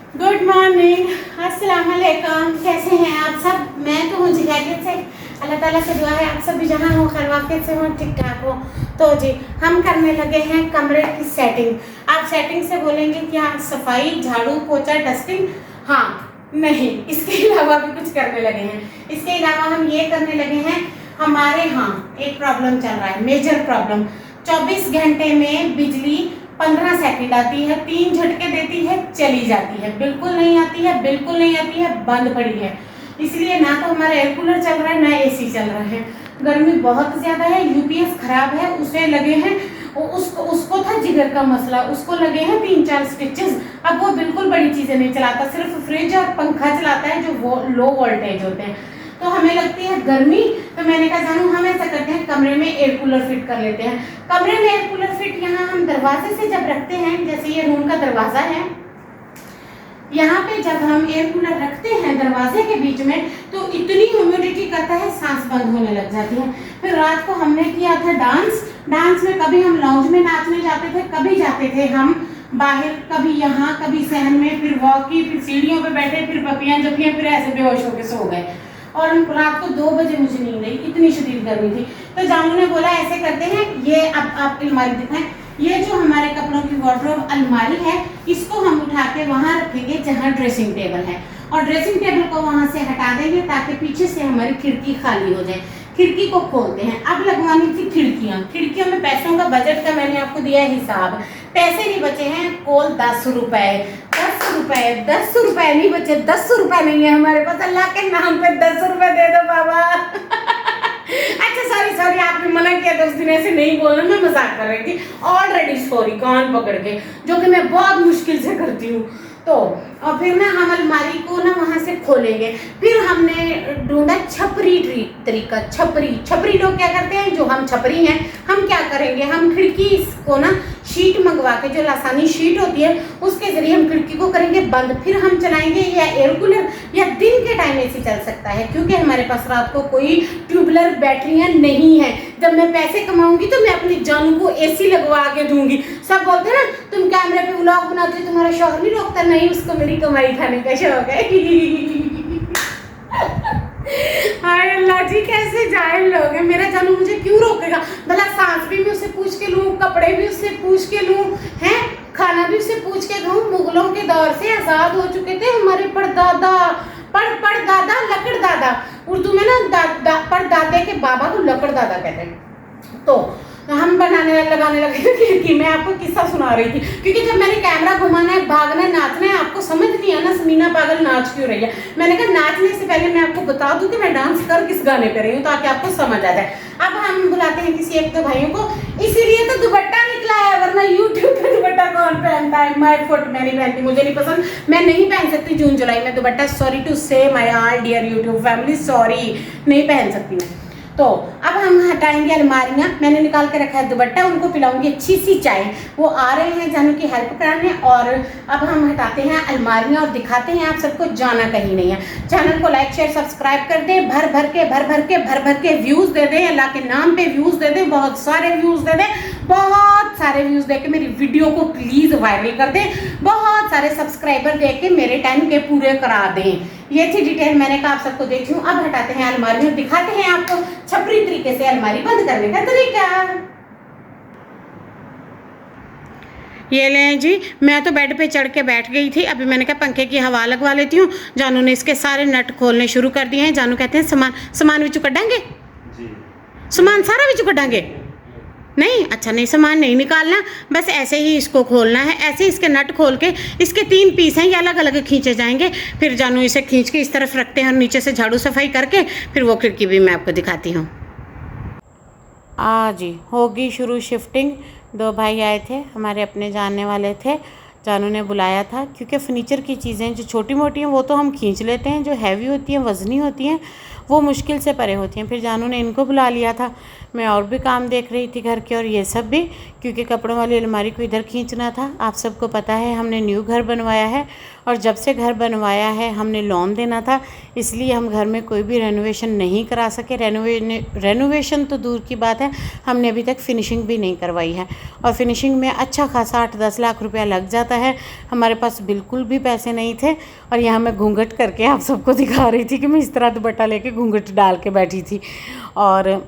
Good morning, अस्सलाम वालेकुम। कैसे हैं आप सब? मैं तो हूँ जी खैरियत से। अल्लाह ताला से दुआ है आप सब भी जहाँ हो खैर वाक़ियत से हो, ठीक ठाक हो। तो जी हम करने लगे हैं कमरे की सेटिंग। आप सेटिंग से बोलेंगे कि हाँ सफाई, झाड़ू पोछा, डस्टिंग। हाँ नहीं, इसके अलावा भी कुछ करने लगे हैं। इसके अलावा हम ये करने लगे हैं, हमारे यहाँ एक प्रॉब्लम चल रहा है, मेजर प्रॉब्लम। 24 घंटे में बिजली 15 सेकंड आती है, 3 झटके देती है, चली जाती है, बिल्कुल नहीं आती है, बिल्कुल नहीं आती है, बंद पड़ी है। इसलिए ना तो हमारा एयर कूलर चल रहा है ना एसी चल रहा है। गर्मी बहुत ज्यादा है, यूपीएस खराब है, उसे लगे हैं उसको था जिगर का मसला, उसको लगे हैं 3-4 स्टिचेस। अब वो बिल्कुल बड़ी चीजें नहीं चलाता, सिर्फ फ्रिज और पंखा चलाता है जो वो लो वोल्टेज होते हैं। तो हमें लगती है गर्मी, तो मैंने कहा जानू हम ऐसा करते हैं कमरे में एयर कूलर फिट कर लेते हैं। कमरे में एयर कूलर फिट यहाँ हम दरवाजे से जब रखते हैं, जैसे ये रूम का दरवाजा है, यहाँ पे जब हम एयर कूलर रखते हैं दरवाजे के बीच में तो इतनी ह्यूमिडिटी करता है, सांस बंद होने लग जाती है। फिर रात को हमने किया था डांस में कभी हम लाउंज में नाचने जाते थे, कभी जाते थे हम बाहर, कभी यहाँ कभी सहन में, फिर वॉक की, फिर सीढ़ियों पे बैठे, फिर पपियां जपियां, फिर ऐसे बेहोश होकर सो गए। और रात को 2 बजे मुझे नींद आई, इतनी शदीद गर्मी थी। तो जानू ने बोला ऐसे करते हैं, ये अब आप अलमारी दिखाएं, ये जो हमारे कपड़ों की वार्डरोब अलमारी है, इसको हम उठा के वहां रखेंगे जहां ड्रेसिंग टेबल है, और ड्रेसिंग टेबल को वहां से हटा देंगे ताकि पीछे से हमारी खिड़की खाली हो जाए। खिड़की को खोलते हैं। अब लगवानी थी खिड़कियों में पैसों का बजट का मैंने आपको दिया है हिसाब, पैसे नहीं बचे हैं कोल 10 रुपए 10 रुपए नहीं बचे, 10 रुपए नहीं है हमारे पास। अल्लाह के नाम पे 10 रुपए दे दो बाबा। अच्छा सॉरी, आपने मना किया था उस दिन ऐसे नहीं बोलना, मैं मजाक कर रही थी। ऑलरेडी सॉरी, कान पकड़ के, जो कि मैं बहुत मुश्किल से करती हूँ। तो और फिर ना हम अलमारी को ना वहां से खोलेंगे। फिर हमने ढूंढा छपरी तरीका। छपरी लोग क्या करते हैं, जो हम छपरी हैं, हम क्या करेंगे, हम खिड़की को ना शीट मंगवा के, जो लासानी शीट होती है उसके जरिए हम खिड़की को करेंगे बंद। फिर हम चलाएंगे या एयर कूलर या दिन के टाइम एसी चल सकता है, क्योंकि हमारे पास रात को कोई ट्यूबलर बैटरियां नहीं है। जब मैं पैसे कमाऊंगी तो मैं अपनी जानू को एसी लगवा के दूंगी। सब बोलते हैं ना तुम कैमरे पे व्लॉग बनाते हो, तुम्हारा शौहर नहीं रोकता। नहीं, उसको मेरी कमाई खाने का शौक है। हाय अल्लाह जी, कैसे जाहिल लोग हैं। मेरा जानू मुझे क्यों रोकेगा? भला सांस भी मैं उससे पूछ के लूं, कपड़े भी उससे पूछ के लूं, हैं, खाना भी उससे पूछ के दूं। मुगलों के दौर से आजाद हो चुके थे हमारे परदादा, परदादा लकड़ दादा। उर्दू में ना परदादे के बाबा को लकड़ दादा कहते हैं। तो हम लगाने लगे खिड़की। मैं आपको किस्सा सुना रही थी, क्योंकि जब मैंने कैमरा घुमाना है, भागना है, नाचना है, आपको समझ नहीं आना समीना पागल नाच क्यों रही है। मैंने कहा नाचने से पहले मैं आपको बता दूं कि मैं डांस कर किस गाने पे रही हूँ, ताकि आपको समझ आ जाए। अब हम बुलाते हैं किसी एक दो भाइयों को, इसीलिए तो दुपट्टा निकला है, वरना यूट्यूब पे दुपट्टा कौन पहनता है? माय फुट, मैं नहीं पहनती, मुझे नहीं पसंद, मैं नहीं पहन सकती जून जुलाई में दुपट्टा। Sorry to say my all dear YouTube family, sorry, नहीं पहन सकती मैं। तो अब हम हटाएंगे अलमारियां। मैंने निकाल के रखा है दुपट्टा, उनको पिलाऊंगी अच्छी सी चाय। वो आ रहे हैं जानू की हेल्प कराने। और अब हम हटाते हैं अलमारियां और दिखाते हैं आप सबको, जाना कहीं नहीं है। चैनल को लाइक शेयर सब्सक्राइब कर दें, भर भर के व्यूज दे दें, अल्लाह के नाम पे व्यूज दे दें, बहुत सारे व्यूज दे दें, बहुत सारे व्यूज दे के मेरी वीडियो को प्लीज वायरल कर दें, बहुत सारे सब्सक्राइबर दे के मेरे 10K पूरे करा दें। ये थी डिटेल, मैंने कहा आप सबको देखी हूँ। अब हटाते हैं अलमारी और दिखाते हैं आपको छपरी तरीके से अलमारी बंद करने का तरीका। ये लें जी, मैं तो बेड पे चढ़ के बैठ गई थी। अभी मैंने कहा पंखे की हवा लगवा लेती हूँ। जानू ने इसके सारे नट खोलने शुरू कर दिए हैं। जानू कहते हैं सामान विचू कटांगे, सामान सारा विचू कटांगे। नहीं, अच्छा नहीं, सामान नहीं निकालना, बस ऐसे ही इसको खोलना है। ऐसे इसके नट खोल के, इसके 3 पीस हैं, ये अलग अलग खींचे जाएंगे। फिर जानू इसे खींच के इस तरफ रखते हैं और नीचे से झाड़ू सफाई करके फिर वो खिड़की भी मैं आपको दिखाती हूँ। जी होगी शुरू शिफ्टिंग। 2 भाई आए थे, हमारे अपने जानने वाले थे, जानू ने बुलाया था। क्योंकि फर्नीचर की चीज़ें जो छोटी मोटी हैं वो तो हम खींच लेते हैं, जो हैवी होती हैं, वज़नी होती हैं, वो मुश्किल से परे होती हैं। फिर जानू ने इनको बुला लिया था, मैं और भी काम देख रही थी घर के और ये सब भी, क्योंकि कपड़ों वाली अलमारी को इधर खींचना था। आप सबको पता है हमने न्यू घर बनवाया है और जब से घर बनवाया है हमने लोन देना था, इसलिए हम घर में कोई भी रेनोवेशन नहीं करा सके। रेनोवेशन तो दूर की बात है, हमने अभी तक फिनिशिंग भी नहीं करवाई है और फिनिशिंग में अच्छा खासा 8-10 लाख रुपया लग जाता है। हमारे पास बिल्कुल भी पैसे नहीं थे और यहाँ मैं घूंघट करके आप सबको दिखा रही थी कि मैं इस तरह दुपट्टा लेके घूंघट डाल के बैठी थी और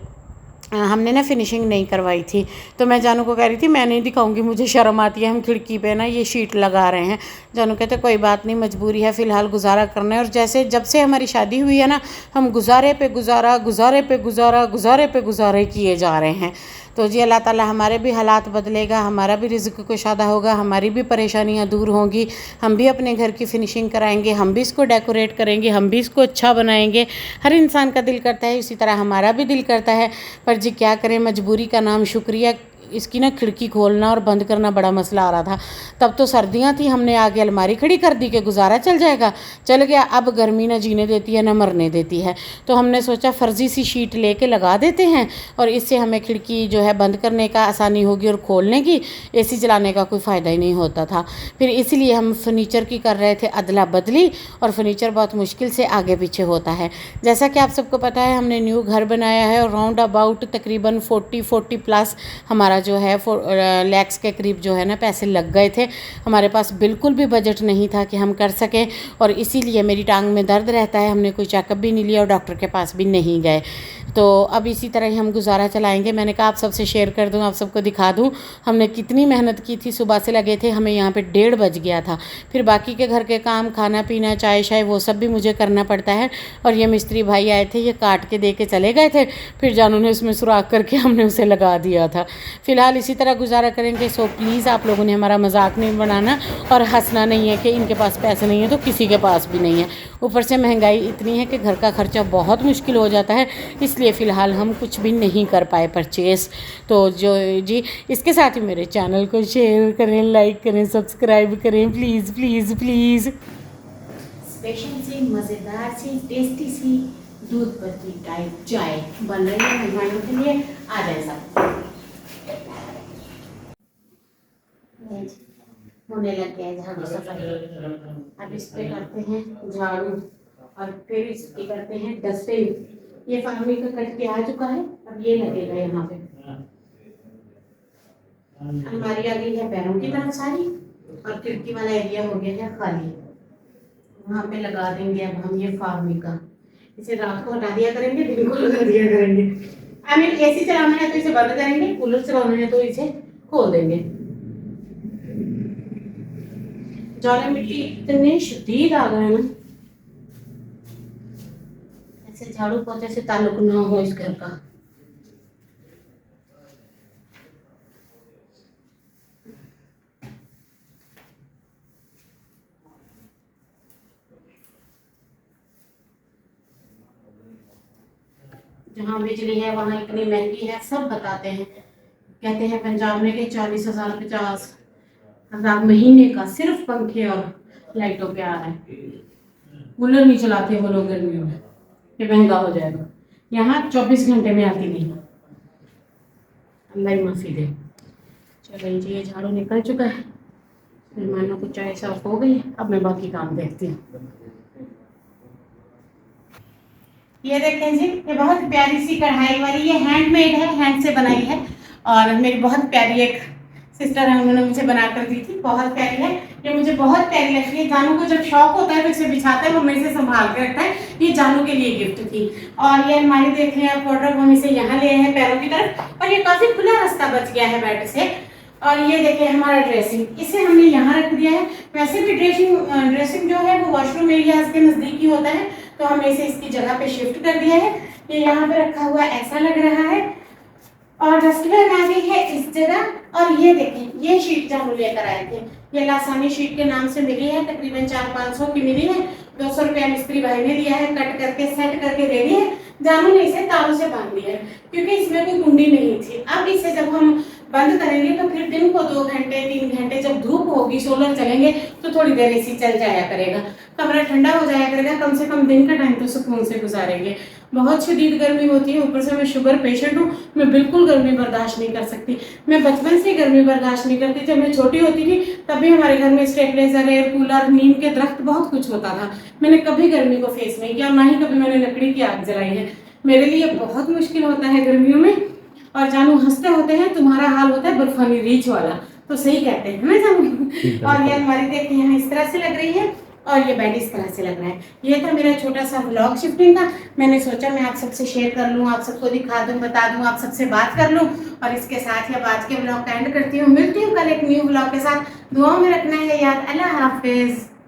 हमने ना फिनिशिंग नहीं करवाई थी। तो मैं जानू को कह रही थी मैं नहीं दिखाऊंगी, मुझे शर्म आती है, हम खिड़की पे ना ये शीट लगा रहे हैं। जानू कहते कोई बात नहीं, मजबूरी है, फ़िलहाल गुजारा करना है। और जैसे जब से हमारी शादी हुई है ना, हम गुजारे पे गुजारा, गुजारे पे गुजारा, गुजारे पे गुजारे किए जा रहे हैं। तो जी अल्लाह ताला हमारे भी हालात बदलेगा, हमारा भी रिज़्क़ कुशादा होगा, हमारी भी परेशानियां दूर होंगी, हम भी अपने घर की फिनिशिंग कराएंगे, हम भी इसको डेकोरेट करेंगे, हम भी इसको अच्छा बनाएंगे। हर इंसान का दिल करता है, इसी तरह हमारा भी दिल करता है, पर जी क्या करें, मजबूरी का नाम शुक्रिया। इसकी ना खिड़की खोलना और बंद करना बड़ा मसला आ रहा था। तब तो सर्दियां थी, हमने आगे अलमारी खड़ी कर दी कि गुजारा चल जाएगा, चल गया। अब गर्मी ना जीने देती है ना मरने देती है, तो हमने सोचा फ़र्जी सी शीट लेके लगा देते हैं और इससे हमें खिड़की जो है बंद करने का आसानी होगी और खोलने की, एसी चलाने का कोई फ़ायदा ही नहीं होता था। फिर इसलिए हम फर्नीचर की कर रहे थे अदला बदली, और फर्नीचर बहुत मुश्किल से आगे पीछे होता है। जैसा कि आप सबको पता है हमने न्यू घर बनाया है और राउंड अबाउट तकरीबन 40 प्लस हमारा जो है लैक्स के करीब जो है ना पैसे लग गए थे। हमारे पास बिल्कुल भी बजट नहीं था कि हम कर सकें और इसीलिए मेरी टांग में दर्द रहता है, हमने कोई चेकअप भी नहीं लिया और डॉक्टर के पास भी नहीं गए। तो अब इसी तरह ही हम गुजारा चलाएंगे। मैंने कहा आप सबसे शेयर कर दूं, आप सबको दिखा दूं हमने कितनी मेहनत की थी। सुबह से लगे थे, हमें यहाँ पे 1:30 बज गया था। फिर बाकी के घर के काम, खाना पीना, चाय शाय, वो सब भी मुझे करना पड़ता है। और ये मिस्त्री भाई आए थे, ये काट के दे के चले गए थे, फिर जानू ने उसमें सुराख करके हमने उसे लगा दिया था। फ़िलहाल इसी तरह गुजारा करेंगे। सो प्लीज़ आप लोगों ने हमारा मजाक नहीं बनाना और हंसना नहीं है कि इनके पास पैसे नहीं है, तो किसी के पास भी नहीं है। ऊपर से महंगाई इतनी है कि घर का खर्चा बहुत मुश्किल हो जाता है, इसलिए फ़िलहाल हम कुछ भी नहीं कर पाए परचेज़। तो जो जी इसके साथ ही मेरे चैनल को शेयर करें, लाइक करें, सब्सक्राइब करें, प्लीज़ प्लीज़ प्लीज़। स्पेशल सी मज़ेदार सी टेस्टी सी दूध पत्ती टाइप चाय बन रही है मेहमानों के लिए, आ जाए सब। होने लग गया झाड़ू सफाई। अब इस पे करते हैं झाड़ू और फिर इसकी करते हैं डस्टिंग। ये फार्मी का कट के आ चुका है, अब ये लगेगा यहाँ पे। अलमारी आ गई है पैरों की तरफ सारी और खिड़की वाला एरिया हो गया है खाली, वहाँ पे लगा देंगे अब हम ये फार्मी का। इसे रात को हटा दिया करेंगे, दिन को लगा दिया करेंगे। हमें एसी चलाना है तो इसे बंद करेंगे, कूलर चलाना है तो इसे खोल देंगे। जाले मिट्टी इतने शदीद आ गए ना, ऐसे झाड़ू पोछे से ताल्लुक ना हो इस घर का। जहाँ बिजली है वहाँ इतनी महंगी है, सब बताते हैं, कहते हैं पंजाब में कि 40,000 50,000 महीने का सिर्फ पंखे और लाइटों पे आ रहा है। कूलर नहीं चलाते वो लोग गर्मियों में, ये महंगा हो जाएगा। यहाँ 24 घंटे में आती नहीं, अल्लाह ही माफ़ी दे। चलो जी ये झाड़ू निकल चुका है, मेहमानों को चाय साफ हो गई, अब मैं बाकी काम देखती हूँ। ये देखें जी, ये बहुत प्यारी सी कढ़ाई वाली, ये हैंडमेड है, हैंड से बनाई है और मेरी बहुत प्यारी एक सिस्टर है, उन्होंने मुझे बना कर दी थी, बहुत प्यारी है। ये मुझे बहुत प्यारी लगती है। जानू को जब शौक होता है तो इसे बिछाता है, वो मेरे से संभाल के रखता है। ये जानू के लिए गिफ्ट थी। और ये अलमारी देख रहे हैं, वार्डरोब हम इसे यहाँ ले हैं पैरों की तरफ, और ये काफी खुला रास्ता बच गया है बेड से। और ये देखिए हमारा ड्रेसिंग, इसे हमने यहाँ रख दिया है। वैसे भी ड्रेसिंग जो है वो वॉशरूम एरिया के नजदीक ही होता है, तो हमने इसे इसकी जगह पे शिफ्ट कर दिया है। ये यहाँ पे रखा हुआ ऐसा लग रहा है। और डस्टबिन आ गई है इस जगह। और ये देखें, ये शीट जानू लेकर आए थे, ये लासानी शीट के नाम से मिली है, तकरीबन 400-500 की मिली है। 200 रुपया मिस्त्री भाई ने दिया है, कट करके सेट करके दे दी है। जानू ने इसे तारों से बांध दिया है क्योंकि इसमें कोई कुंडी नहीं थी। अब इसे जब हम बंद करेंगे तो फिर दिन को 2 घंटे 3 घंटे जब धूप होगी, सोलर चलेंगे तो थोड़ी देर एसी चल जाया करेगा, कमरा ठंडा हो जाया करेगा। कम से कम दिन का टाइम तो सुकून से गुजारेंगे। बहुत शदीद गर्मी होती है, ऊपर से मैं शुगर पेशेंट हूँ, मैं बिल्कुल गर्मी बर्दाश्त नहीं कर सकती। मैं बचपन से गर्मी बर्दाश्त नहीं करती। जब मैं छोटी होती थी तब भी हमारे घर में स्टेबलाइजर, एयर कूलर, नीम के दरख्त, बहुत कुछ होता था। मैंने कभी गर्मी को फेस नहीं किया, ना ही कभी मैंने लकड़ी की आग जलाई है। मेरे लिए बहुत मुश्किल होता है गर्मियों में। और जानू हंसते होते हैं, तुम्हारा हाल होता है बर्फानी रीछ वाला, तो सही कहते हैं ना जानू। और ये हमारी देखिए यहाँ इस तरह से लग रही है और ये बेड इस तरह से लग रहा है। ये था मेरा छोटा सा व्लॉग शिफ्टिंग का। मैंने सोचा मैं आप सबसे शेयर कर लूँ, आप सबको दिखा दूँ, बता दूँ, आप सबसे बात कर लूँ। और इसके साथ ही अब आज के व्लॉग का एंड करती हूँ। मिलती हूँ कल एक न्यू व्लॉग के साथ। दुआओं में रखना है याद। अल्लाह हाफिज़।